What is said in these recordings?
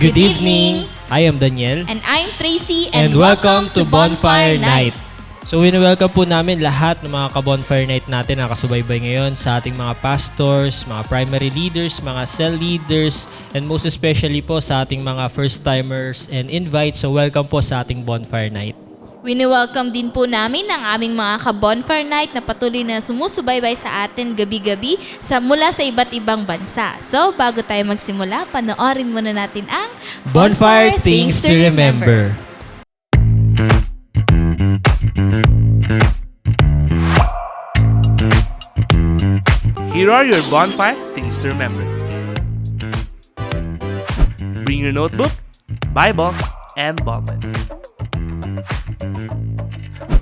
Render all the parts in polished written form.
Good evening! I am Daniel. And I'm Tracy, And welcome to Bonfire Night. So welcome po namin lahat ng mga ka-Bonfire Night natin na kasubaybay ngayon sa ating mga pastors, mga primary leaders, mga cell leaders, and most especially po sa ating mga first-timers and invites. So welcome po sa ating Bonfire Night. Wini-welcome din po namin ang aming mga ka-Bonfire Night na patuloy na sumusubaybay sa atin gabi-gabi mula sa iba't ibang bansa. So bago tayo magsimula, panoorin muna natin ang Bonfire Things to Remember. Here are your bonfire things to remember. Bring your notebook, Bible, and ballpen.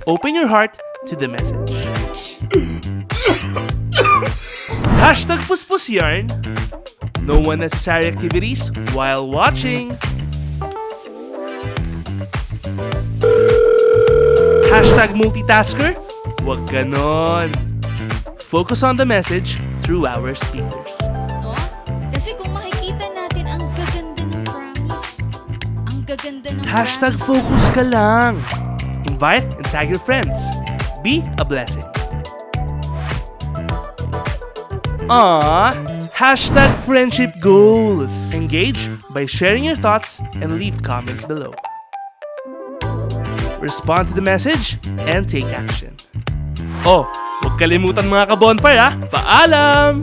Open your heart to the message. Hashtag Puspus Yarn. No unnecessary activities while watching. Hashtag multitasker. Wag ganon. Focus on the message through our speakers. No? Kasi kung makikita natin, ang gaganda ng promise. Ang gaganda ng Hashtag promise. focus ka lang. Invite and tag your friends. Be a blessing. Hashtag friendship goals. Engage by sharing your thoughts and leave comments below. Respond to the message and take action. Oh, huwag kalimutan mga ka-bonfire ha. Paalam!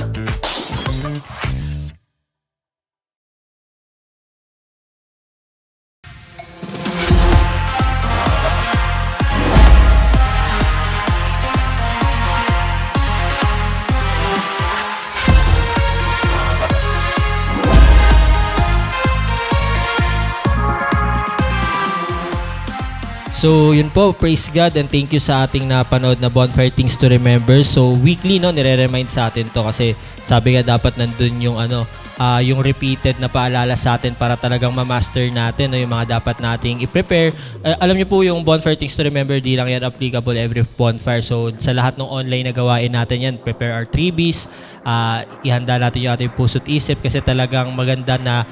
So yun po, praise God and thank you sa ating napanood na Bonfire Things to Remember. So weekly nire-remind sa atin to kasi sabi nga dapat nandun yung yung repeated na paalala sa atin para talagang ma-master natin yung mga dapat nating i-prepare. Alam niyo po yung Bonfire Things to Remember, di lang yan applicable every bonfire. So sa lahat ng online na gawain natin yan, prepare our 3Bs, ihanda natin yung ating puso't isip kasi talagang maganda na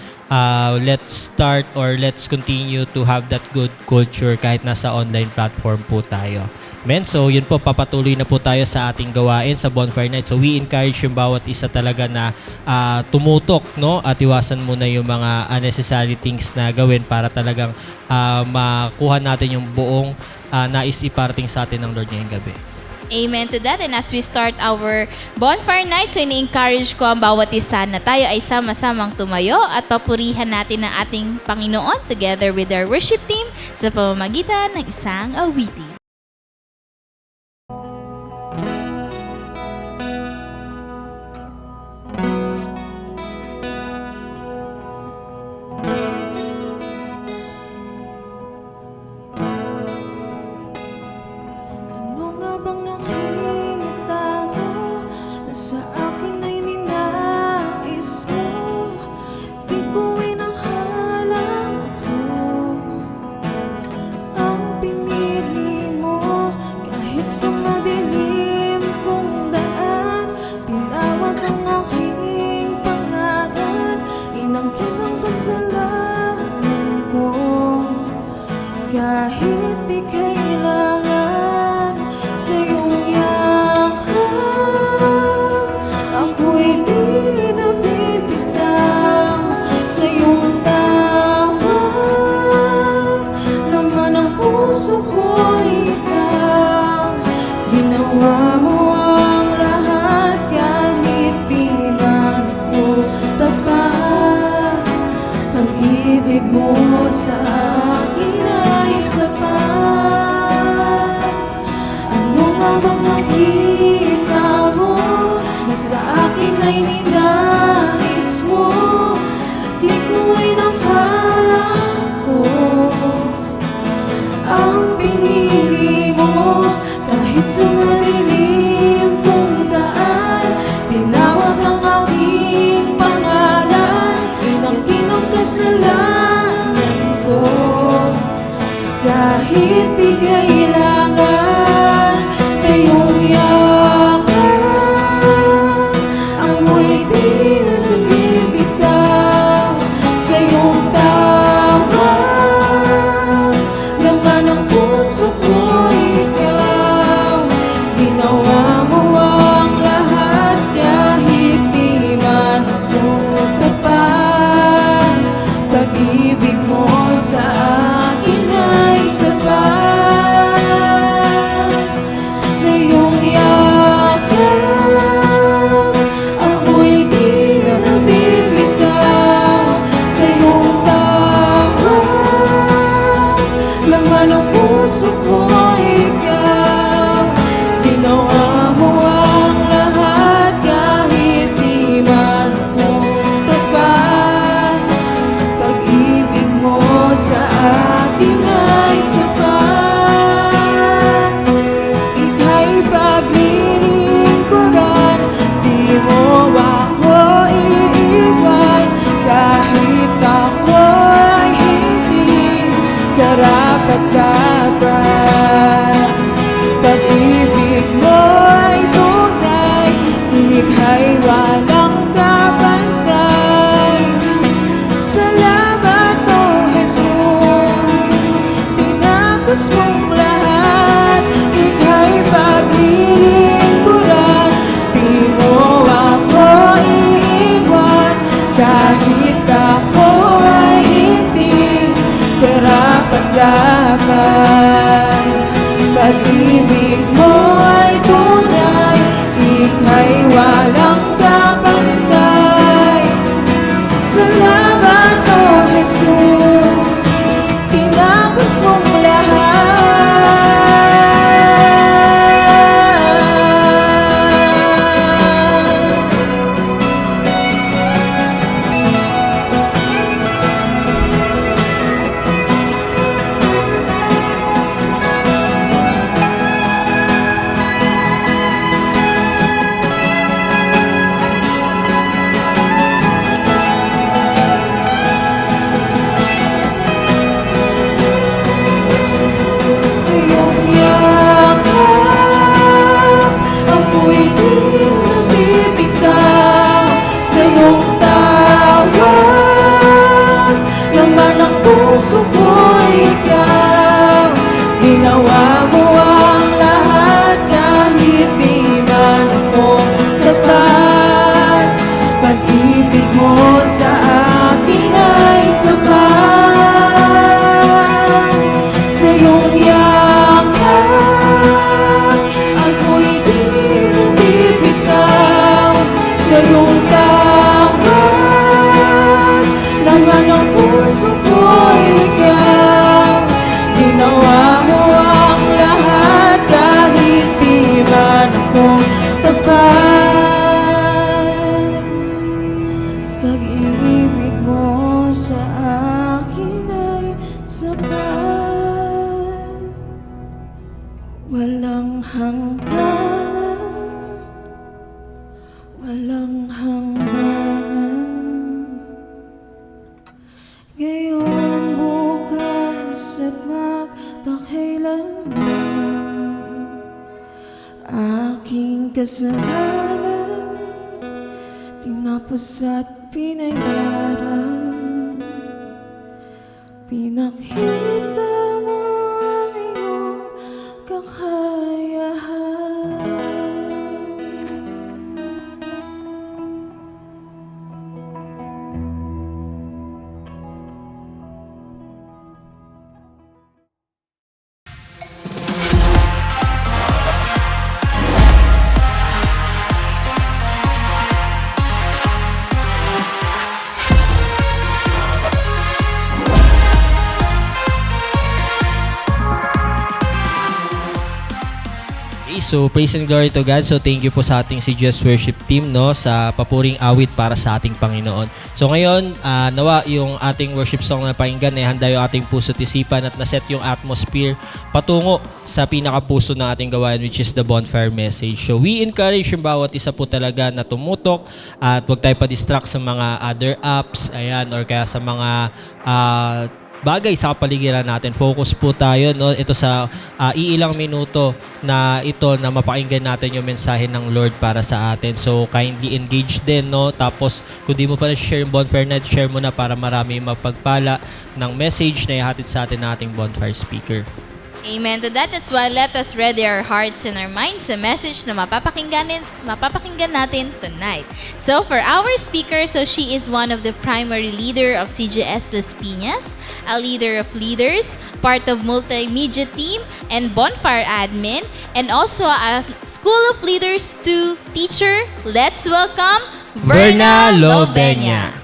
let's start or let's continue to have that good culture kahit nasa online platform po tayo. Men, so yun po, papatuloy na po tayo sa ating gawain sa Bonfire Night. So we encourage yung bawat isa talaga na tumutok, no? At iwasan muna yung mga unnecessary things na gawin para talagang makuha natin yung buong nais iparating sa atin ng Lord ngayong gabi. Amen to that. And as we start our Bonfire Night, so ini-encourage ko ang bawat isa na tayo ay sama-samang tumayo at papurihan natin ang ating Panginoon together with our worship team sa pamamagitan ng isang awitin. Ano nga bang nakita mo na sa akin ay ninais mo? Di ko inakala ko ang pinili mo. Kahit sa madilim kong daan, tinawag ang aking pangalan. Inangkin ang kasalanan ko. Kahit di kailangan sa iyong yakap, ako'y di nabibitaw sa iyong tawag. Laman ng puso ko ikaw, ginawa mo ang lahat kahit di man ako tapat. Pag-ibig mo sa akin ay sapat. Ano nga bang nakita mo na sa akin ay ninais mo? Di ko inakala ko ang pinili mo. Kahit sa madilim kong daan, tinawag ang aking pangalan. Inangkin ang kasalanan ko. Kahit di kailangan sa iyong yakap, ako'y di na nabibitaw sa iyong tawag. Laman ng puso ko ikaw, ginawa mo ang lahat kahit di man ako tapat. Pag-ibig mo sa akin ay sapat. Ika'y paglilingkuran, di mo ako iiwan kahit ako ay hindi karapat-dapat. Pag-ibig mo ay tunay, ika'y walang kapantay. Salamat o Jesus, tinapos mong lahat. Ika'y paglilingkuran, di mo ako iiwan kahit ako ay hindi karapat-dapat. Pag-ibig mo ay tunay, ika'y walang kapantay. Salamat o Jesus, tinapos mong lahat. Sa iyong yakap, ako'y di nabibitaw. Sa iyong tawag, laman ng puso ko ikaw. Ginawa mo ang lahat kahit di man ako tapat. Pag-ibig mo sa akin ay sapat. Sa iyong yakap, ako'y di nabibitaw. Sa iyong tawag, laman ng puso ko ikaw. Ginawa mo ang lahat kahit di man ako tapat. Pag-ibig mo sa akin ay sapat. Walang hangganan, walang hangganan. Ngayon, bukas at magpakailanman. Aking kasalanan, tinapos at pinayaran. Pinakita mo ang iyong kakayahan. So, praise and glory to God. So, thank you po sa ating CGS Worship Team, no, sa papuring awit para sa ating Panginoon. So, ngayon, nawa yung ating worship song na pakinggan ay handa yung ating puso't isipan at naset yung atmosphere patungo sa pinakapuso ng ating gawain, which is the bonfire message. So, we encourage yung bawat isa po talaga na tumutok at huwag tayo pa-distract sa mga other apps, ayan, or kaya sa mga bagay sa kapaligiran natin. Focus po tayo, no, ito sa iilang minuto na ito na mapakinggan natin yung mensahe ng Lord para sa atin. So kindly engage din, no. Tapos kung di mo pa na-share yung bonfire night, share mo na para marami mapagpala ng message na ihatid sa atin ng ating bonfire speaker. Amen to that. That's why let us ready our hearts and our minds sa message na mapapakinggan natin tonight. So for our speaker, so she is one of the primary leader of CGS Las Piñas, a leader of leaders, part of multimedia team and bonfire admin, and also a School of Leaders 2 teacher. Let's welcome Verna Lovenia.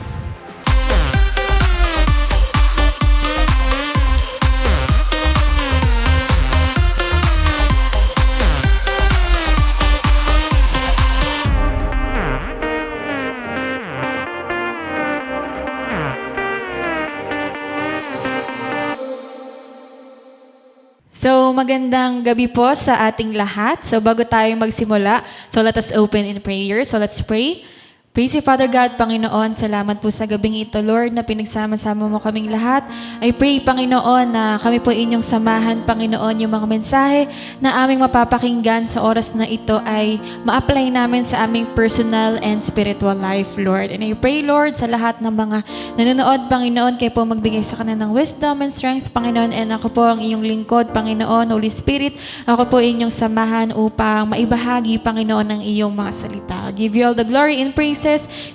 So, magandang gabi po sa ating lahat. So, bago tayo magsimula, so let us open in prayer. So, let's pray. Praise you, Father God, Panginoon. Salamat po sa gabing ito, Lord, na pinagsama-sama mo kaming lahat. I pray, Panginoon, na kami po inyong samahan, Panginoon, yung mga mensahe na aming mapapakinggan sa oras na ito ay ma-apply namin sa aming personal and spiritual life, Lord. And I pray, Lord, sa lahat ng mga nanonood, Panginoon, kayo po magbigay sa kanila ng wisdom and strength, Panginoon. And ako po ang iyong lingkod, Panginoon, Holy Spirit. Ako po inyong samahan upang maibahagi, Panginoon, ang iyong mga salita. I give you all the glory and praise.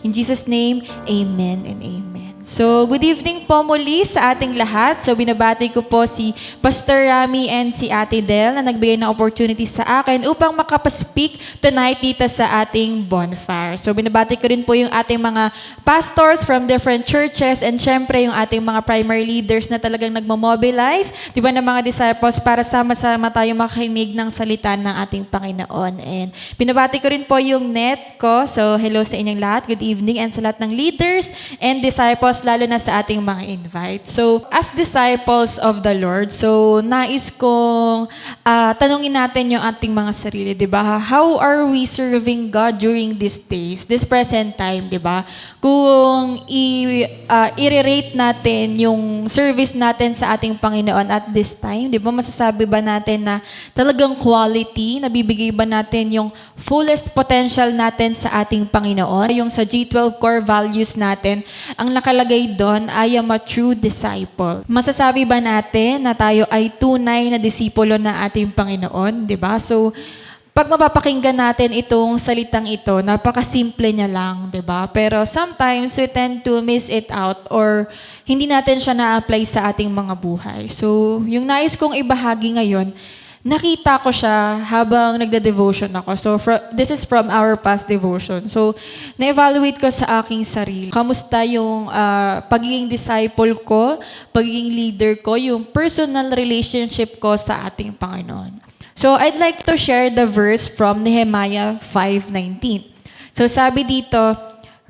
In Jesus' name, amen and amen. So, good evening po muli sa ating lahat. So, binabati ko po si Pastor Rami and si Ate Del na nagbigay ng opportunity sa akin upang makapaspeak tonight dito sa ating bonfire. So, binabati ko rin po yung ating mga pastors from different churches and syempre yung ating mga primary leaders na talagang nagmamobilize, di ba, ng mga disciples para sama-sama tayo makinig ng salita ng ating Panginoon. And binabati ko rin po yung net ko. So, hello sa inyong lahat. Good evening. And sa lahat ng leaders and disciples, lalo na sa ating mga invite. So, as disciples of the Lord, so nais kong tanungin natin yung ating mga sarili, di ba? How are we serving God during these days, this present time, di ba? Kung i-rate natin yung service natin sa ating Panginoon at this time, di ba? Masasabi ba natin na talagang quality, nabibigay ba natin yung fullest potential natin sa ating Panginoon? Yung sa G12 core values natin, ang nakalagay doon, I am a true disciple. Masasabi ba natin na tayo ay tunay na disipulo na ating Panginoon, di ba? So, pag mapapakinggan natin itong salitang ito, napakasimple niya lang, di ba? Pero sometimes we tend to miss it out or hindi natin siya na-apply sa ating mga buhay. So, yung nais kong ibahagi ngayon, nakita ko siya habang nagda-devotion ako. So, this is from our past devotion. So, na-evaluate ko sa aking sarili. Kamusta yung pagiging disciple ko, pagiging leader ko, yung personal relationship ko sa ating Panginoon. So, I'd like to share the verse from Nehemiah 5:19. So, sabi dito,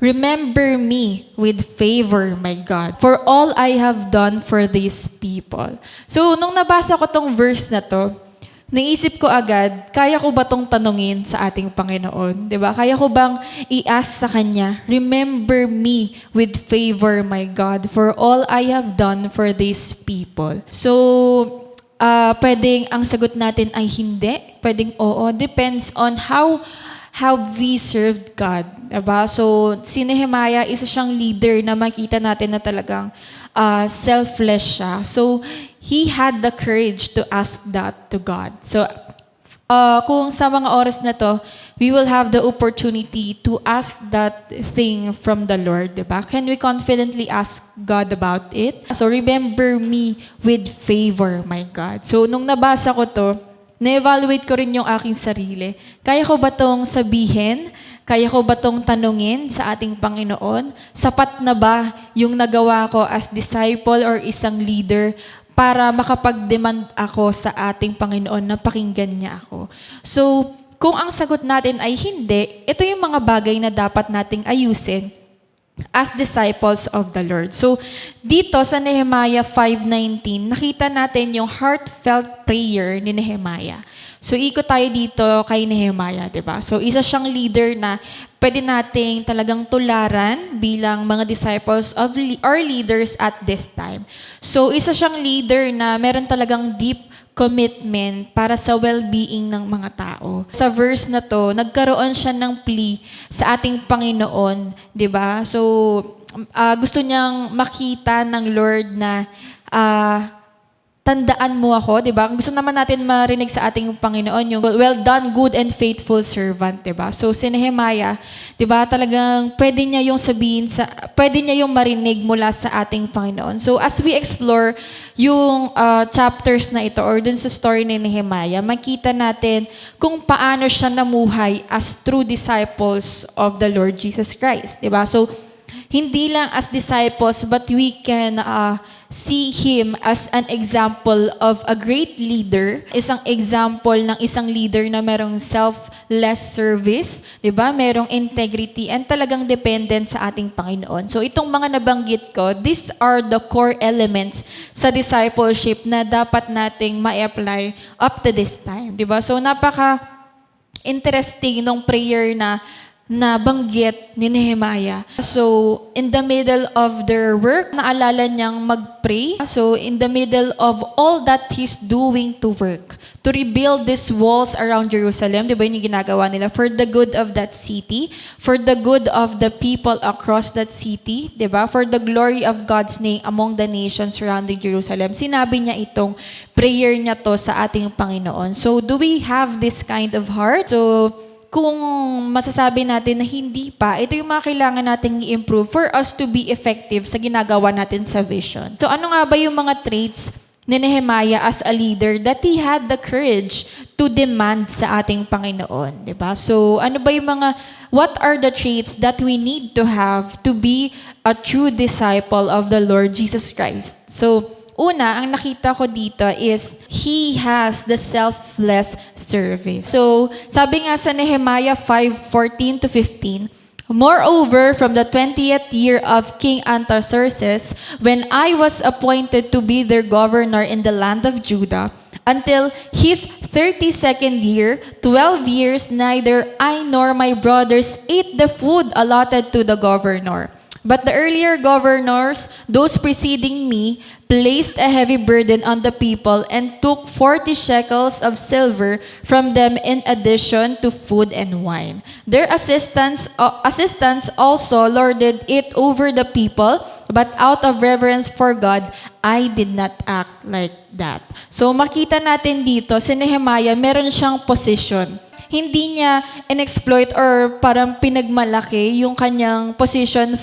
remember me with favor, my God, for all I have done for these people. So, nung nabasa ko tong verse na to, naisip ko agad, kaya ko ba tong tanungin sa ating Panginoon? Diba? Kaya ko bang i-ask sa Kanya, remember me with favor, my God, for all I have done for these people. So, pwedeng ang sagot natin ay hindi, pwedeng oo, depends on how we served God. Diba? So, si Nehemiah, isa siyang leader na makita natin na talagang selfless siya. So, he had the courage to ask that to God. So, kung sa mga oras na to, we will have the opportunity to ask that thing from the Lord, diba? Can we confidently ask God about it? So, remember me with favor, my God. So, nung nabasa ko to, na-evaluate ko rin yung aking sarili. Kaya ko ba tong sabihin? Kaya ko ba tong tanungin sa ating Panginoon? Sapat na ba yung nagawa ko as disciple or isang leader para makapag-demand ako sa ating Panginoon na pakinggan niya ako? So, kung ang sagot natin ay hindi, ito yung mga bagay na dapat nating ayusin as disciples of the Lord. So, dito sa Nehemiah 5:19, nakita natin yung heartfelt prayer ni Nehemiah. So, ikot tayo dito kay Nehemiah, di ba? So, isa siyang leader na pwede nating talagang tularan bilang mga disciples of our leaders at this time. So, isa siyang leader na meron talagang deep commitment para sa well-being ng mga tao. Sa verse na to, nagkaroon siya ng plea sa ating Panginoon, 'di ba? So, gusto niyang makita ng Lord na tandaan mo ako, 'di ba? Gusto naman natin marinig sa ating Panginoon yung well done, good and faithful servant, 'di ba? So si Nehemiah, 'di ba, talagang pwede niya yung sabihin pwede niya yung marinig mula sa ating Panginoon. So as we explore yung chapters na ito or dun sa story ni Nehemiah, makita natin kung paano siya namuhay as true disciples of the Lord Jesus Christ, 'di ba? So hindi lang as disciples but we can see him as an example of a great leader, isang example ng isang leader na merong selfless service, 'di ba? Merong integrity and talagang dependent sa ating Panginoon. So itong mga nabanggit ko, these are the core elements sa discipleship na dapat nating ma-apply up to this time, 'di ba? So napaka interesting nung prayer na banggit ni Nehemiah. So, in the middle of their work, naalala niyang mag-pray. So, in the middle of all that he's doing to work, to rebuild these walls around Jerusalem, di ba yun yung ginagawa nila? For the good of that city, for the good of the people across that city, di ba? For the glory of God's name among the nations surrounding Jerusalem. Sinabi niya itong prayer niya to sa ating Panginoon. So, do we have this kind of heart? So, kung masasabi natin na hindi pa, ito yung mga kailangan nating i-improve for us to be effective sa ginagawa natin sa vision. So ano nga ba yung mga traits ni Nehemiah as a leader that he had the courage to demand sa ating Panginoon, 'di ba? So ano ba yung what are the traits that we need to have to be a true disciple of the Lord Jesus Christ? So una, ang nakita ko dito is he has the selfless service. So, sabi nga sa Nehemiah 5:14 to 15, moreover, from the 20th year of King Artaxerxes, when I was appointed to be their governor in the land of Judah, until his 32nd year, 12 years, neither I nor my brothers ate the food allotted to the governor. But the earlier governors, those preceding me, placed a heavy burden on the people and took 40 shekels of silver from them in addition to food and wine. Their assistants also lorded it over the people, but out of reverence for God, I did not act like that. So makita natin dito, si Nehemiah, meron siyang position. Hindi niya in-exploit or parang pinagmalaki yung kanyang position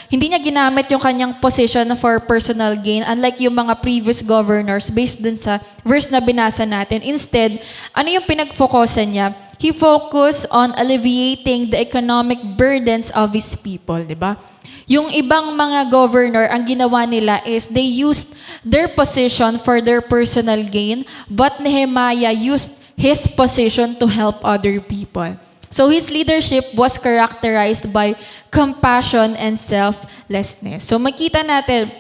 hindi niya ginamit yung kanyang position for personal gain, unlike yung mga previous governors based dun sa verse na binasa natin. Instead, ano yung pinag-focusan niya? He focused on alleviating the economic burdens of his people, di ba? Yung ibang mga governor, ang ginawa nila is they used their position for their personal gain, but Nehemiah used his position to help other people. So his leadership was characterized by compassion and selflessness. So makita natin,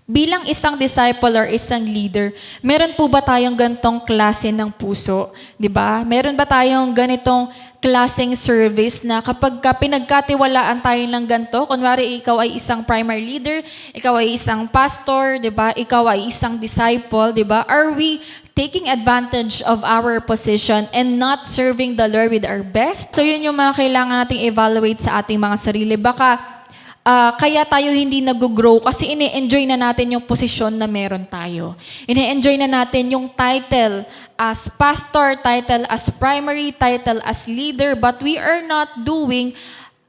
bilang isang disciple or isang leader, meron po ba tayong ganitong klase ng puso? 'Di ba? Meron ba tayong ganitong klaseng service na kapag pinagkatiwalaan tayo ng ganito, kunwari ikaw ay isang primary leader, ikaw ay isang pastor, 'di ba? Ikaw ay isang disciple, 'di ba? Are we taking advantage of our position and not serving the Lord with our best? So yun yung mga kailangan nating evaluate sa ating mga sarili. Baka kaya tayo hindi nag-grow kasi ini-enjoy na natin yung posisyon na meron tayo. Ini-enjoy na natin yung title as pastor, title as primary, title as leader, but we are not doing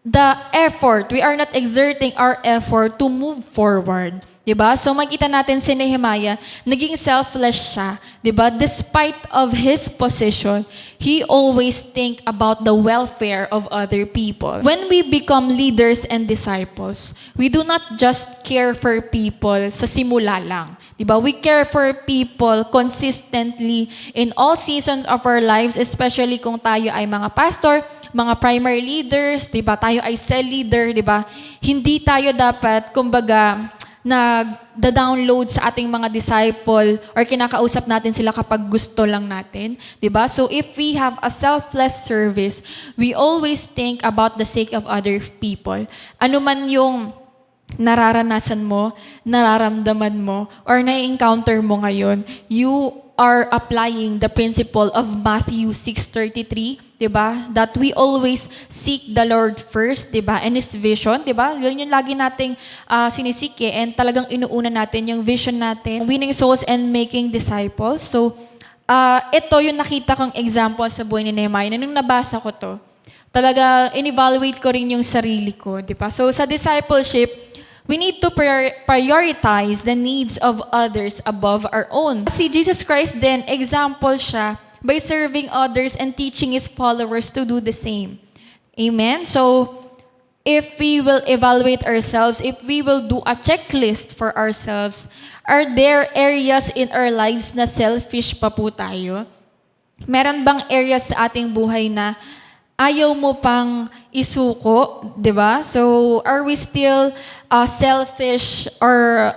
the effort. We are not exerting our effort to move forward. Diba? So makita natin si Nehemiah, naging selfless siya. Diba? Despite of his position, he always think about the welfare of other people. When we become leaders and disciples, we do not just care for people sa simula lang. Diba? We care for people consistently in all seasons of our lives, especially kung tayo ay mga pastor, mga primary leaders, diba? Tayo ay cell leader, diba? Hindi tayo dapat, kumbaga, nagda-download sa ating mga disciple or kinakausap natin sila kapag gusto lang natin, 'di ba? So if we have a selfless service, we always think about the sake of other people. Ano man yung nararanasan mo, nararamdaman mo, or na-encounter mo ngayon, you are applying the principle of Matthew 6:33, 'di ba? That we always seek the Lord first, 'di ba? And His vision, 'di ba? Yun yung lagi nating sinisiki and talagang inuuna natin yung vision natin, winning souls and making disciples. So, ito yung nakita kong example sa buhay ni Nehemiah. Nung nabasa ko to, talaga in-evaluate ko rin yung sarili ko, 'di ba? So, sa discipleship, we need to prioritize the needs of others above our own. Si Jesus Christ din, example siya by serving others and teaching His followers to do the same. Amen? So, if we will evaluate ourselves, if we will do a checklist for ourselves, are there areas in our lives na selfish pa po tayo? Meron bang areas sa ating buhay na ayaw mo pang isuko, di ba? So, are we still selfish or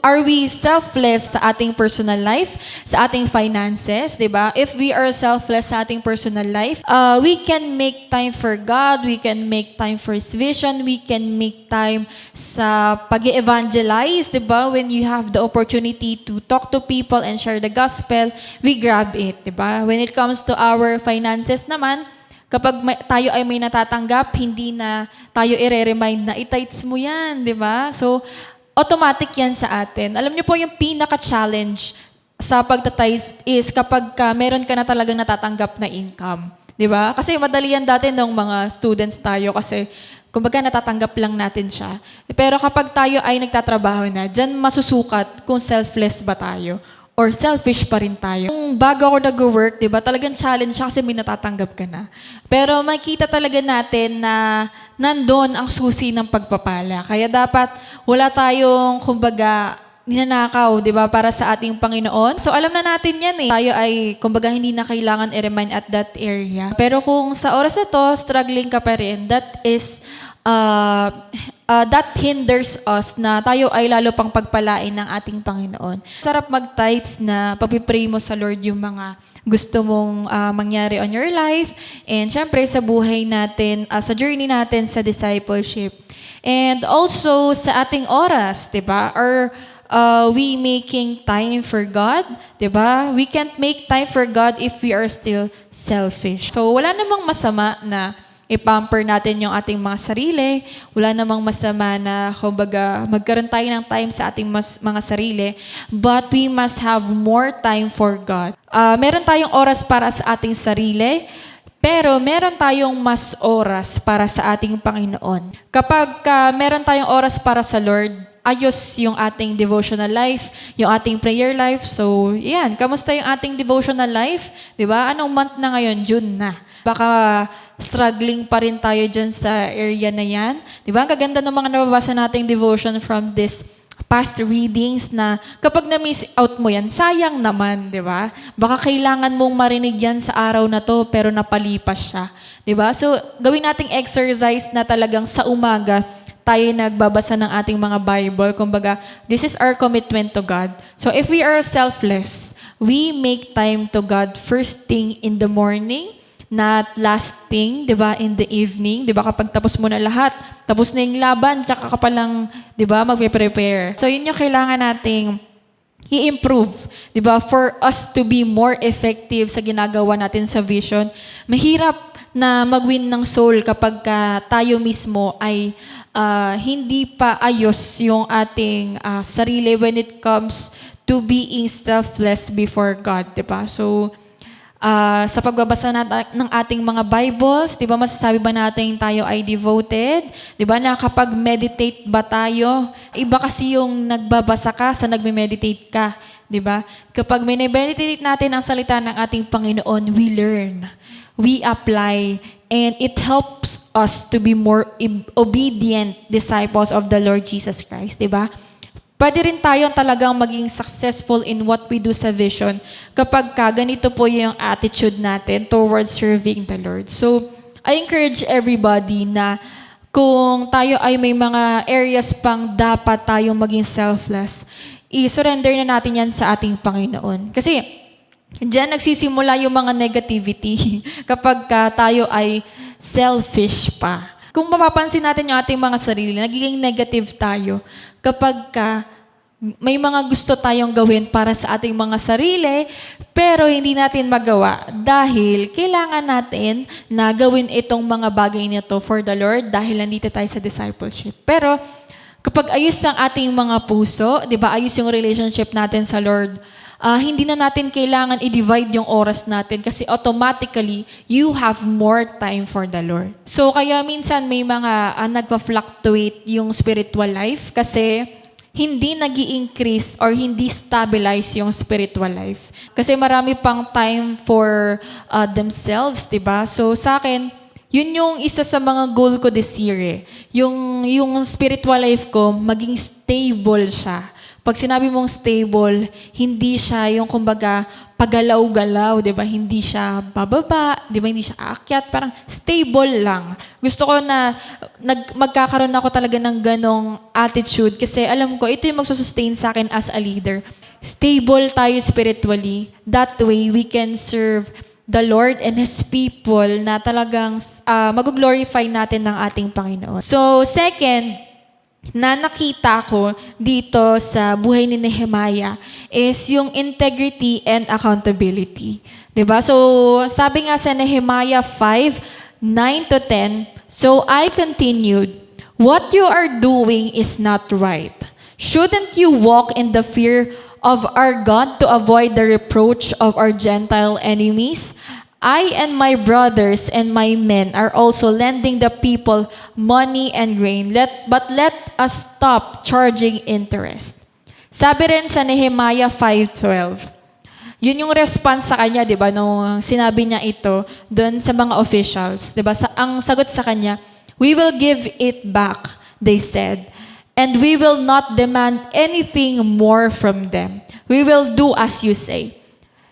are we selfless sa ating personal life, sa ating finances, di ba? If we are selfless sa ating personal life, we can make time for God, we can make time for His vision, we can make time sa pag-evangelize, di ba? When you have the opportunity to talk to people and share the gospel, we grab it, di ba? When it comes to our finances naman, kapag tayo ay may natatanggap, hindi na tayo i-remind na i-tithes mo yan, di ba? So, automatic yan sa atin. Alam niyo po yung pinaka-challenge sa pagta-tithes is kapag meron ka na talagang natatanggap na income. Di ba? Kasi madali yan dati nung mga students tayo kasi kumbaga natatanggap lang natin siya. Pero kapag tayo ay nagtatrabaho na, dyan masusukat kung selfless ba tayo or selfish pa rin tayo. Kung bago ako nag-work, di ba, talagang challenge siya kasi may natatanggap ka na. Pero makita talaga natin na nandun ang susi ng pagpapala. Kaya dapat wala tayong, kumbaga, ninanakaw, di ba, para sa ating Panginoon. So, alam na natin yan eh. Tayo ay, kumbaga, hindi na kailangan i-remind at that area. Pero kung sa oras na to, struggling ka pa rin, that hinders us na tayo ay lalo pang pagpalain ng ating Panginoon. Sarap mag-tithes na pagpipray mo sa Lord yung mga gusto mong mangyari on your life and syempre sa buhay natin, sa journey natin sa discipleship. And also sa ating oras, di ba? We making time for God, di ba? We can't make time for God if we are still selfish. So wala namang masama na i-pamper natin yung ating mga sarili. Wala namang masama na, kumbaga, magkaroon tayo ng time sa ating mga sarili. But we must have more time for God. Meron tayong oras para sa ating sarili, pero meron tayong mas oras para sa ating Panginoon. Kapag meron tayong oras para sa Lord, ayos yung ating devotional life, yung ating prayer life. So, yan. Kamusta yung ating devotional life? Diba? Anong month na ngayon? June na. Baka struggling pa rin tayo dyan sa area na yan. Diba? Ang kaganda ng mga nababasa nating devotion from this past readings na kapag na-miss out mo yan, sayang naman, di ba? Baka kailangan mong marinig yan sa araw na to, pero napalipas siya. Di ba? So, gawin nating exercise na talagang sa umaga, tayo nagbabasa ng ating mga Bible. Kumbaga, this is our commitment to God. So, if we are selfless, we make time to God first thing in the morning, not last thing, di ba, in the evening. Di ba, kapag tapos mo na lahat, tapos na yung laban, tsaka ka palang, di ba, magpe-prepare. So, yun yung kailangan nating i-improve, di ba, for us to be more effective sa ginagawa natin sa vision. Mahirap na mag-win ng soul kapag tayo mismo ay hindi pa ayos yung ating sarili when it comes to being selfless before God, di ba? So, sa pagbabasa ng ating mga Bibles, di ba masasabi ba natin tayo ay devoted? Di ba nakapag-meditate ba tayo? Iba kasi yung nagbabasa ka sa nagme-meditate ka. Di ba? Kapag meditate natin ang salita ng ating Panginoon, we learn, we apply, and it helps us to be more obedient disciples of the Lord Jesus Christ. Di ba? Pwede rin tayo talagang maging successful in what we do sa vision kapag ganito po yung attitude natin towards serving the Lord. So, I encourage everybody na kung tayo ay may mga areas pang dapat tayong maging selfless, i-surrender na natin yan sa ating Panginoon. Kasi, diyan nagsisimula yung mga negativity kapag tayo ay selfish pa. Kung mapapansin natin yung ating mga sarili, nagiging negative tayo kapag may mga gusto tayong gawin para sa ating mga sarili, pero hindi natin magawa dahil kailangan natin na gawin itong mga bagay nito for the Lord dahil nandito tayo sa discipleship. Pero kapag ayos ang ating mga puso, di ba, ayos yung relationship natin sa Lord, hindi na natin kailangan i-divide yung oras natin kasi automatically, you have more time for the Lord. So, kaya minsan may mga nagpa-fluctuate yung spiritual life kasi hindi nag-i-increase or hindi stabilize yung spiritual life. Kasi marami pang time for themselves, diba? So, sa akin, Yun yung isa sa mga goal ko this year eh. Yung spiritual life ko, maging stable siya. Pag sinabi mong stable, hindi siya yung kumbaga pagalaw-galaw, 'di ba? Hindi siya bababa, 'di ba? Hindi siya aakyat, parang stable lang. Gusto ko na magkakaroon ako talaga ng ganong attitude kasi alam ko ito yung magsusustain sa akin as a leader. Stable tayo spiritually. That way we can serve the Lord and His people na talagang mag-glorify natin ng ating Panginoon. So, second, na nakita ko dito sa buhay ni Nehemiah is yung integrity and accountability. 'Di ba? So, sabi nga sa Nehemiah 5:9-10, so I continued, "What you are doing is not right. Shouldn't you walk in the fear of our God to avoid the reproach of our Gentile enemies? I and my brothers and my men are also lending the people money and grain, but let us stop charging interest." Sabi rin sa Nehemiah 5:12. Yun yung response sa kanya, 'di ba, nung sinabi niya ito doon sa mga officials, 'di ba? Ang sagot sa kanya, "We will give it back," they said. "And we will not demand anything more from them. We will do as you say."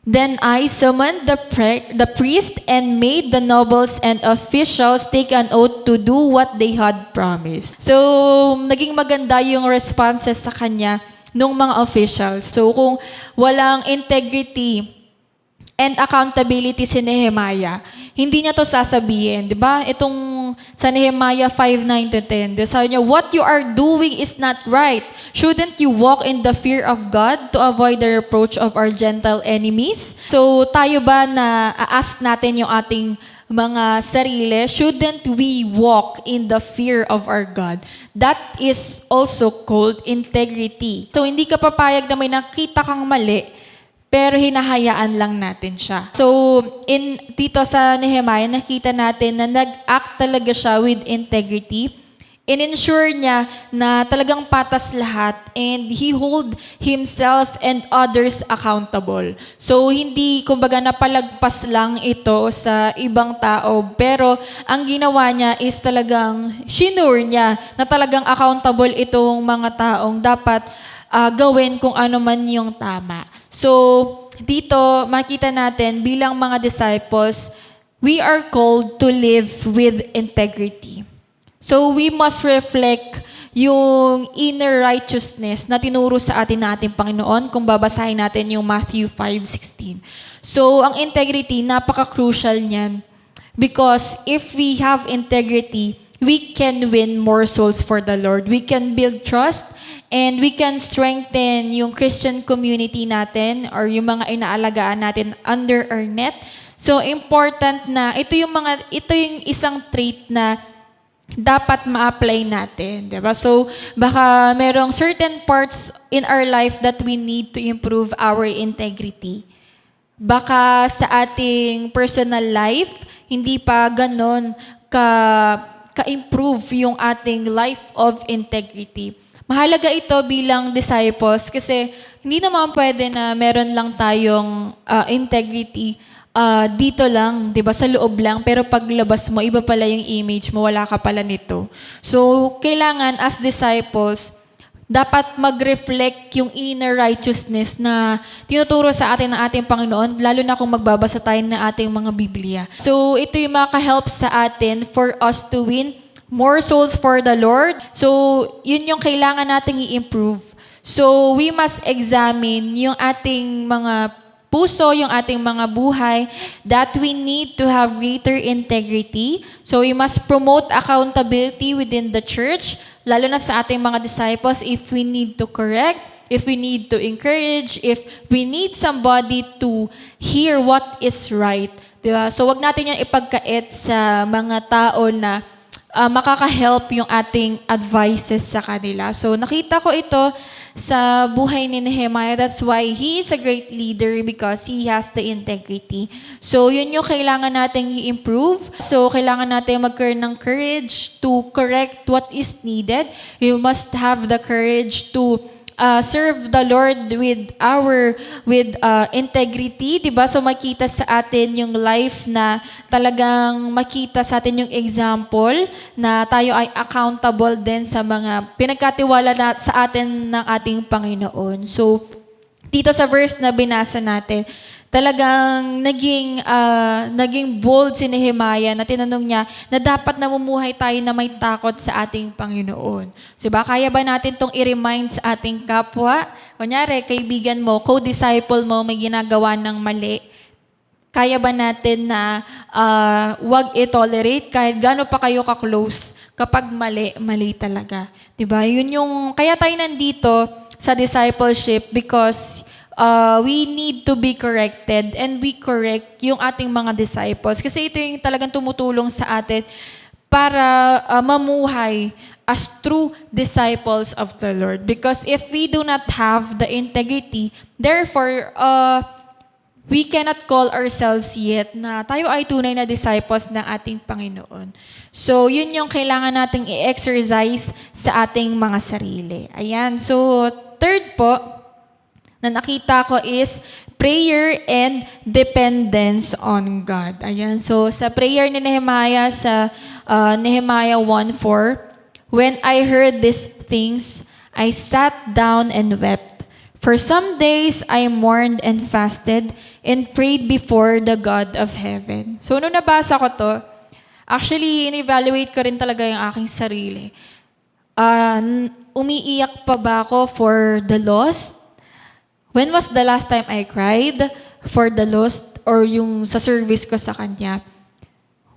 Then I summoned the priest and made the nobles and officials take an oath to do what they had promised. So, naging maganda yung responses sa kanya nung mga officials. So, kung walang integrity and accountability si Nehemiah, hindi niya to sasabihin, 'di ba? Itong sa Nehemiah 5:9-10, sabi niya, "What you are doing is not right. Shouldn't you walk in the fear of God to avoid the reproach of our Gentile enemies?" So, tayo ba na ask natin yung ating mga sarili, shouldn't we walk in the fear of our God? That is also called integrity. So, hindi ka papayag na may nakita kang mali, pero hinahayaan lang natin siya. So, dito sa Nehemiah, nakita natin na nag-act talaga siya with integrity. In-ensure niya na talagang patas lahat and he hold himself and others accountable. So, hindi kumbaga napalagpas lang ito sa ibang tao, pero ang ginawa niya is talagang shinure niya na talagang accountable itong mga taong dapat gawin kung ano man yung tama. So, dito makita natin bilang mga disciples, we are called to live with integrity. So, we must reflect yung inner righteousness na tinuro sa atin na ating Panginoon kung babasahin natin yung Matthew 5:16. So, ang integrity, napaka-crucial niyan. Because if we have integrity, we can win more souls for the Lord. We can build trust and we can strengthen yung Christian community natin or yung mga inaalagaan natin under our net. So important na ito yung isang trait na dapat ma-apply natin, 'di ba? So baka merong certain parts in our life that we need to improve our integrity. Baka sa ating personal life hindi pa ganon ka-improve yung ating life of integrity. Mahalaga ito bilang disciples kasi hindi naman pwede na meron lang tayong integrity dito lang, 'di ba, sa loob lang, pero paglabas mo iba pala yung image mo, wala ka pala nito. So, kailangan as disciples dapat mag-reflect yung inner righteousness na tinuturo sa atin ng ating Panginoon, lalo na kung magbabasa tayo ng ating mga Biblia. So, ito yung maka-help sa atin for us to win more souls for the Lord. So, yun yung kailangan nating i-improve. So, we must examine yung ating mga puso, yung ating mga buhay, that we need to have greater integrity. So, we must promote accountability within the church, lalo na sa ating mga disciples, if we need to correct, if we need to encourage, if we need somebody to hear what is right. Diba? So, wag natin yan ipagkait sa mga tao na makaka-help yung ating advices sa kanila. So, nakita ko ito sa buhay ni Nehemiah. That's why he is a great leader because he has the integrity. So, yun yung kailangan nating i-improve. So, kailangan natin magkaroon ng courage to correct what is needed. You must have the courage to serve the Lord with integrity, 'di ba? So makita sa atin yung life na talagang makita sa atin yung example na tayo ay accountable din sa mga pinagkatiwala na sa atin ng ating Panginoon. So dito sa verse na binasa natin, talagang naging bold si Nehemiah na tinanong niya na dapat namumuhay tayo na may takot sa ating Panginoon. Diba? Kaya ba natin itong i-remind sa ating kapwa? Kunyari, kaibigan mo, co-disciple mo, may ginagawa ng mali. Kaya ba natin na wag i-tolerate kahit gaano pa kayo ka-close kapag mali talaga? Diba? Yun yung, kaya tayo nandito sa discipleship because we need to be corrected and we correct yung ating mga disciples. Kasi ito yung talagang tumutulong sa atin para mamuhay as true disciples of the Lord. Because if we do not have the integrity, therefore, we cannot call ourselves yet na tayo ay tunay na disciples ng ating Panginoon. So, yun yung kailangan nating i-exercise sa ating mga sarili. Ayan. So, third po, na nakita ko is prayer and dependence on God. Ayan. So, sa prayer ni Nehemiah sa Nehemiah 1:4, when I heard these things, I sat down and wept. For some days, I mourned and fasted and prayed before the God of heaven. So, nung nabasa ko to, actually, in-evaluate ko rin talaga yung aking sarili. Umiiyak pa ba ako for the lost? When was the last time I cried for the lost or yung sa service ko sa Kanya?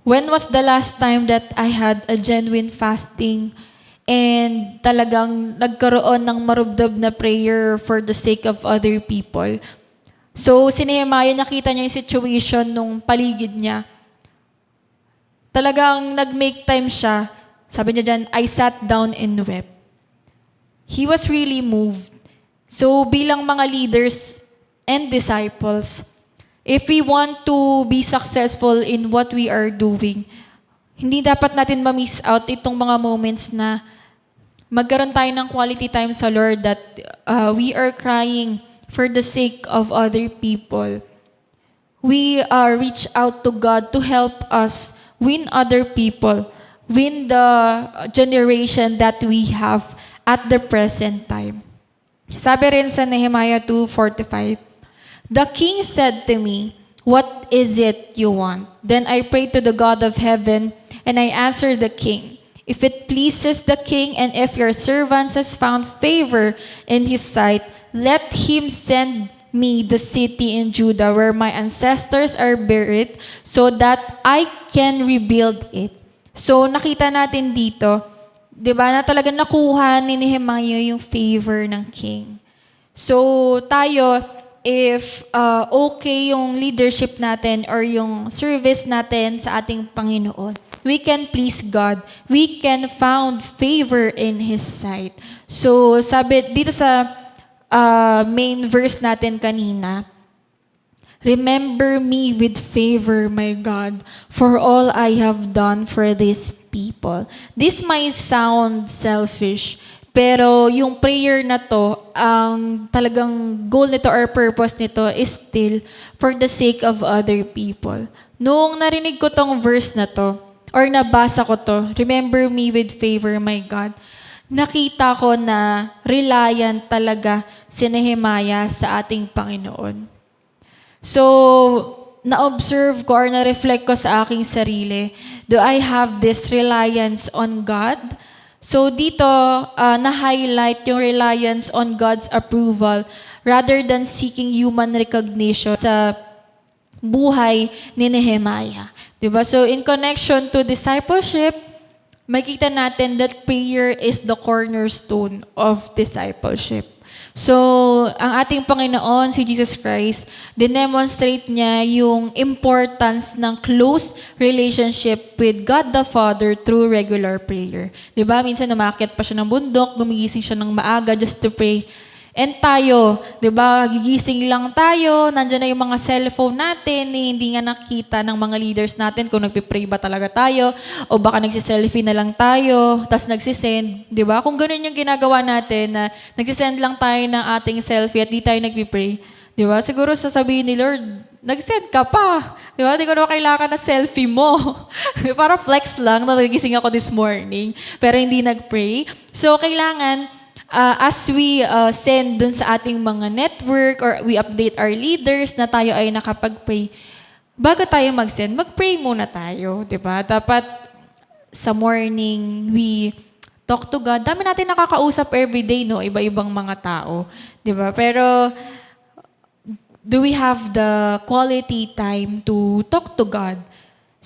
When was the last time that I had a genuine fasting and talagang nagkaroon ng marubdob na prayer for the sake of other people? So, si Nehemiah, nakita niya yung situation nung paligid niya. Talagang nag-make time siya. Sabi niya dyan, I sat down and wept. He was really moved. So, bilang mga leaders and disciples, if we want to be successful in what we are doing, hindi dapat natin ma-miss out itong mga moments na magkaroon tayo ng quality time sa Lord that we are crying for the sake of other people. We reach out to God to help us win other people, win the generation that we have at the present time. Sabi rin sa Nehemiah 2:45, the king said to me, what is it you want? Then I prayed to the God of heaven, and I answered the king, if it pleases the king, and if your servant has found favor in his sight, let him send me the city in Judah where my ancestors are buried, so that I can rebuild it. So nakita natin dito, 'di ba, na talagang nakuha ni Nehemiah yung favor ng king. So, tayo, if okay yung leadership natin or yung service natin sa ating Panginoon, we can please God. We can found favor in His sight. So, sabi dito sa main verse natin kanina, remember me with favor, my God, for all I have done for these people. This might sound selfish, pero yung prayer na to, ang talagang goal nito or purpose nito is still for the sake of other people. Nung narinig ko tong verse na to, or nabasa ko to, remember me with favor, my God, nakita ko na reliant talaga si Nehemiah sa ating Panginoon. So, na-observe ko or na-reflect ko sa aking sarili, do I have this reliance on God? So dito, na-highlight yung reliance on God's approval rather than seeking human recognition sa buhay ni Nehemiah. Diba? So in connection to discipleship, makita natin that prayer is the cornerstone of discipleship. So, ang ating Panginoon, si Jesus Christ, dinemonstrate niya yung importance ng close relationship with God the Father through regular prayer. Diba? Minsan umakyat pa siya ng bundok, gumigising siya ng maaga just to pray. And tayo, 'di ba, gigising lang tayo, nandiyan na yung mga cellphone natin, hindi nga nakita ng mga leaders natin kung nagpe-pray ba talaga tayo o baka nagsi-selfie na lang tayo, tas nagsisend, 'di ba? Kung ganun yung ginagawa natin na nagsisend lang tayo ng ating selfie at di tayo nagpe-pray, 'di ba? Siguro sasabihin ni Lord, nag-send ka pa. 'Di ba? Di ko na kailangan na selfie mo. Para flex lang na nagising ako this morning pero hindi nag-pray. So kailangan as we send dun sa ating mga network or we update our leaders na tayo ay nakapag-pray, bago tayo mag-send, mag-pray muna tayo, di ba? Dapat sa morning, we talk to God. Dami natin nakakausap everyday, no? Iba-ibang mga tao, di ba? Pero do we have the quality time to talk to God?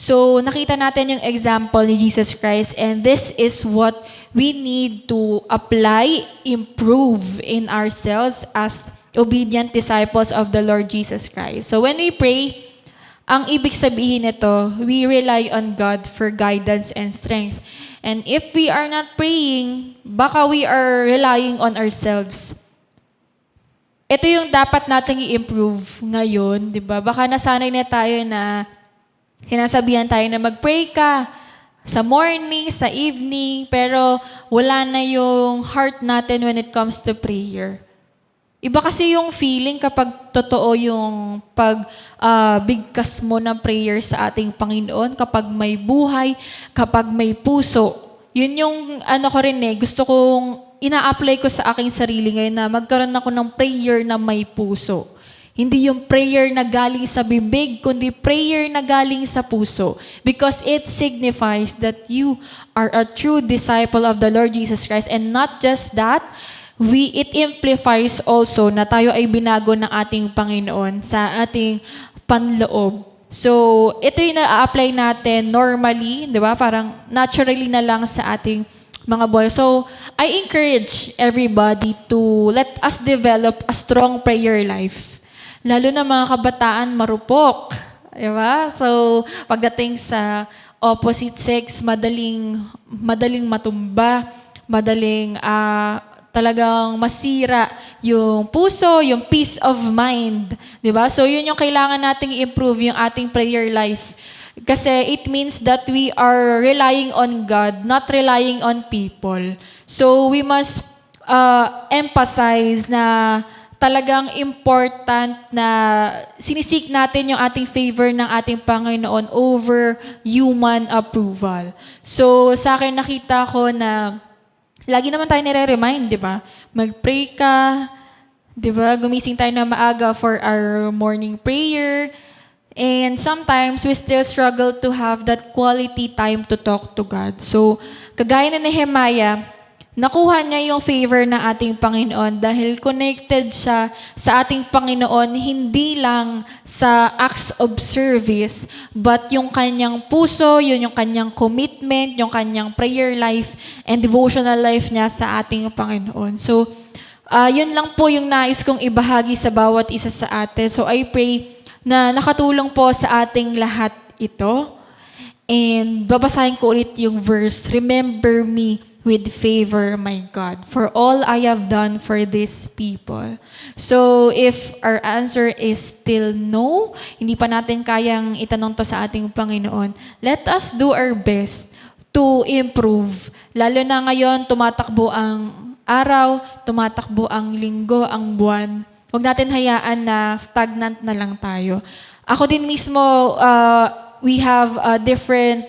So, nakita natin yung example ni Jesus Christ and this is what we need to apply, improve in ourselves as obedient disciples of the Lord Jesus Christ. So, when we pray, ang ibig sabihin nito, we rely on God for guidance and strength. And if we are not praying, baka we are relying on ourselves. Ito yung dapat nating i-improve ngayon, di ba? Baka nasanay na tayo na sinasabihan tayo na mag-pray ka sa morning, sa evening, pero wala na yung heart natin when it comes to prayer. Iba kasi yung feeling kapag totoo yung pagbigkas mo ng prayer sa ating Panginoon, kapag may buhay, kapag may puso. Yun yung ko rin gusto kong ina-apply ko sa aking sarili ngayon na magkaroon ako ng prayer na may puso. Hindi yung prayer na galing sa bibig, kundi prayer na galing sa puso. Because it signifies that you are a true disciple of the Lord Jesus Christ. And not just that, it amplifies also na tayo ay binago ng ating Panginoon sa ating panloob. So, ito yung na-apply natin normally, di ba? Parang naturally na lang sa ating mga boys. So, I encourage everybody to let us develop a strong prayer life. Lalo na mga kabataan, marupok. Diba? So, pagdating sa opposite sex, madaling matumba, madaling talagang masira yung puso, yung peace of mind. Diba? So, yun yung kailangan nating i-improve, yung ating prayer life. Kasi it means that we are relying on God, not relying on people. So, we must emphasize na talagang important na sinisik natin yung ating favor ng ating Panginoon over human approval. So, sa akin nakita ko na lagi naman tayo nire-remind, di ba? Mag-pray ka, di ba? Gumising tayo na maaga for our morning prayer. And sometimes, we still struggle to have that quality time to talk to God. So, kagaya na Nehemiah, nakuha niya yung favor ng ating Panginoon dahil connected siya sa ating Panginoon hindi lang sa acts of service, but yung kanyang puso, yun yung kanyang commitment, yung kanyang prayer life and devotional life niya sa ating Panginoon. So, yun lang po yung nais kong ibahagi sa bawat isa sa atin. So, I pray na nakatulong po sa ating lahat ito. And babasahin ko ulit yung verse, "Remember me with favor, my God, for all I have done for these people." So, if our answer is still no, hindi pa natin kayang itanong to sa ating Panginoon, let us do our best to improve. Lalo na ngayon, tumatakbo ang araw, tumatakbo ang linggo, ang buwan. Huwag natin hayaan na stagnant na lang tayo. Ako din mismo, we have different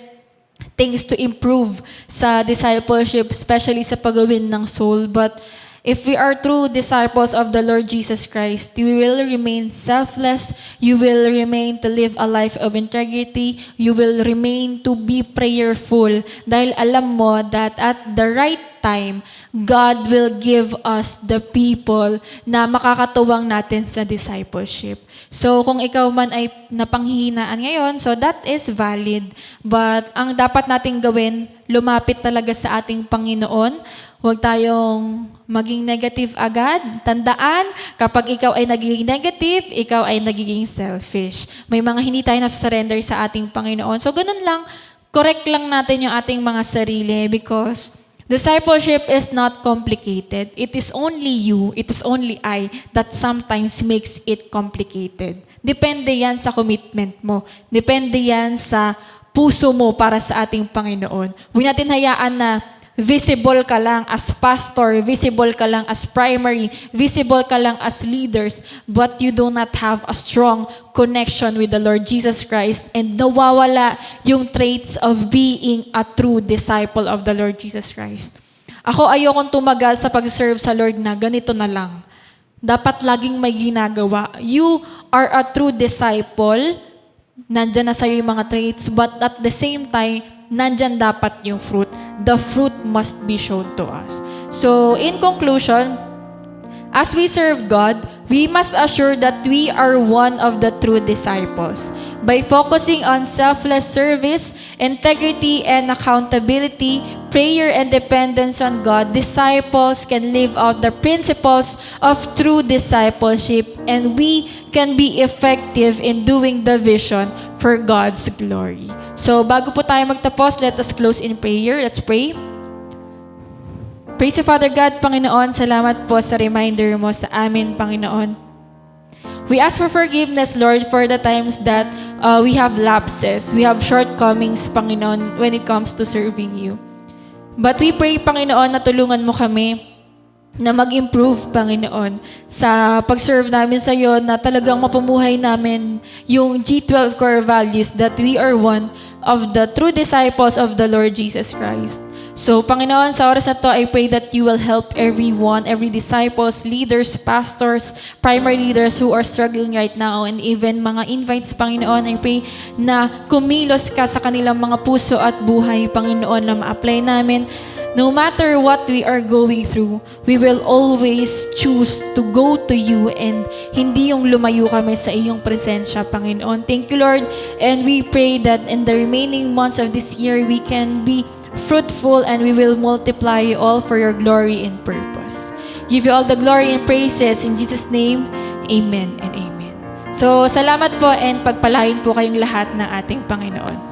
things to improve sa discipleship, especially sa pagawin ng soul. But if we are true disciples of the Lord Jesus Christ, you will remain selfless, you will remain to live a life of integrity, you will remain to be prayerful, dahil alam mo that at the right time, God will give us the people na makakatuwang natin sa discipleship. So, kung ikaw man ay napanghihinaan ngayon, so that is valid. But ang dapat nating gawin, lumapit talaga sa ating Panginoon. Huwag tayong maging negative agad. Tandaan, kapag ikaw ay nagiging negative, ikaw ay nagiging selfish. May mga hindi tayo nasusurrender sa ating Panginoon. So, ganun lang, correct lang natin yung ating mga sarili because Discipleship is not complicated. It is only you, it is only I that sometimes makes it complicated. Depende yan sa commitment mo. Depende yan sa puso mo para sa ating Panginoon. Huwag natin hayaan na visible ka lang as pastor, visible ka lang as primary, visible ka lang as leaders, but you do not have a strong connection with the Lord Jesus Christ and nawawala yung traits of being a true disciple of the Lord Jesus Christ. Ako ayokong tumagal sa pag-serve sa Lord na ganito na lang. Dapat laging may ginagawa. You are a true disciple, nandyan na sa'yo yung mga traits, but at the same time, nandyan dapat yung fruit. The fruit must be shown to us. So, in conclusion, as we serve God, we must assure that we are one of the true disciples. By focusing on selfless service, integrity, and accountability, prayer, and dependence on God, disciples can live out the principles of true discipleship, and we can be effective in doing the vision for God's glory. So, bago po tayo magtapos, let us close in prayer. Let's pray. Praise you, Father God, Panginoon. Salamat po sa reminder mo sa amin, Panginoon. We ask for forgiveness, Lord, for the times that we have lapses, we have shortcomings, Panginoon, when it comes to serving you. But we pray, Panginoon, na tulungan mo kami na mag-improve, Panginoon, sa pag-serve namin sa iyo, na talagang mapumuhay namin yung G12 core values that we are one of the true disciples of the Lord Jesus Christ. So, Panginoon, sa oras na to, I pray that you will help everyone, every disciples, leaders, pastors, primary leaders who are struggling right now, and even mga invites, Panginoon, I pray na kumilos ka sa kanilang mga puso at buhay, Panginoon, na ma-apply namin. No matter what we are going through, we will always choose to go to you and hindi yung lumayo kami sa iyong presensya, Panginoon. Thank you, Lord, and we pray that in the remaining months of this year, we can be fruitful and we will multiply all for your glory and purpose. Give you all the glory and praises in Jesus' name. Amen and amen. So, salamat po and pagpalain po kayong lahat ng ating Panginoon.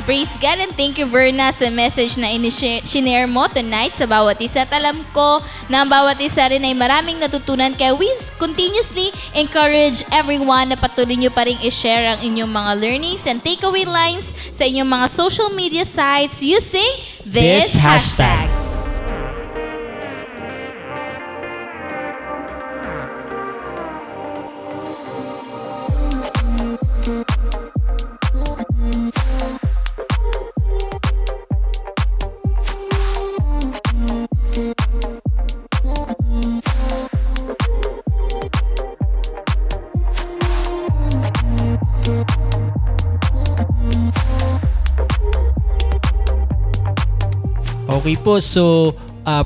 Praise God and thank you, Verna, sa message na sinare mo tonight sa bawat isa. At alam ko na ang bawat isa rin ay maraming natutunan. Kaya we continuously encourage everyone na patuloy nyo pa rin i-share ang inyong mga learnings and takeaway lines sa inyong mga social media sites using this hashtags. Okay po, so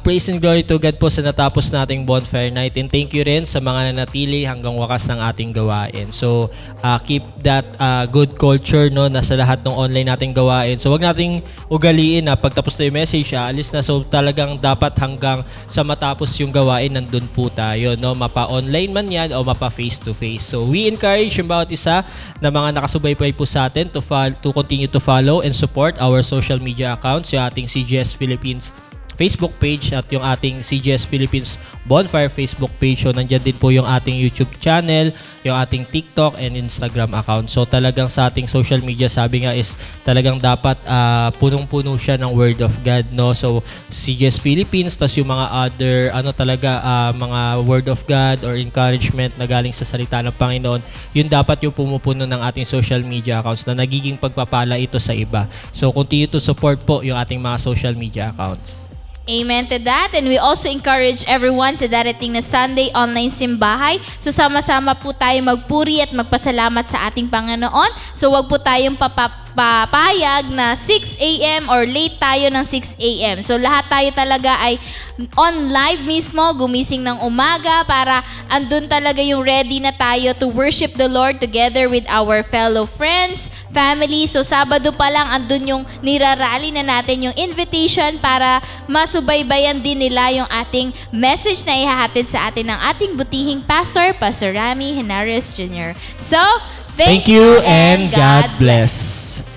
praise and glory to God po sa natapos nating bonfire night, and thank you rin sa mga nanatili hanggang wakas ng ating gawain. So keep that good culture, no, na sa lahat ng online nating gawain. So wag nating ugaliin na pagtapos na yung message, alis na. So talagang dapat hanggang sa matapos yung gawain nandun po tayo, no, mapa-online man yan o mapa face-to-face. So we encourage yung bawat isa na mga nakasubaybay po sa atin to continue to follow and support our social media accounts, yung ating CGS Philippines Facebook page at yung ating CGS Philippines Bonfire Facebook page. So nandyan din po yung ating YouTube channel, yung ating TikTok and Instagram account. So talagang sa ating social media, sabi nga is talagang dapat punong-puno siya ng Word of God, no? So CGS Philippines, tas yung mga other mga Word of God or encouragement na galing sa salita ng Panginoon, yun dapat yung pumupuno ng ating social media accounts na nagiging pagpapala ito sa iba. So continue to support po yung ating mga social media accounts. Amen to that. And we also encourage everyone sa darating na Sunday online simbahay. So sama-sama po tayo magpuri at magpasalamat sa ating Panginoon. So wag po tayong papayag na 6 a.m. or late tayo ng 6 a.m. So lahat tayo talaga ay on live mismo, gumising ng umaga para andun talaga yung ready na tayo to worship the Lord together with our fellow friends, family. So Sabado pa lang andun yung nirarally na natin yung invitation para masubaybayan din nila yung ating message na ihahatid sa atin ng ating butihing pastor, Pastor Rami Henares Jr. So, thank you and God bless.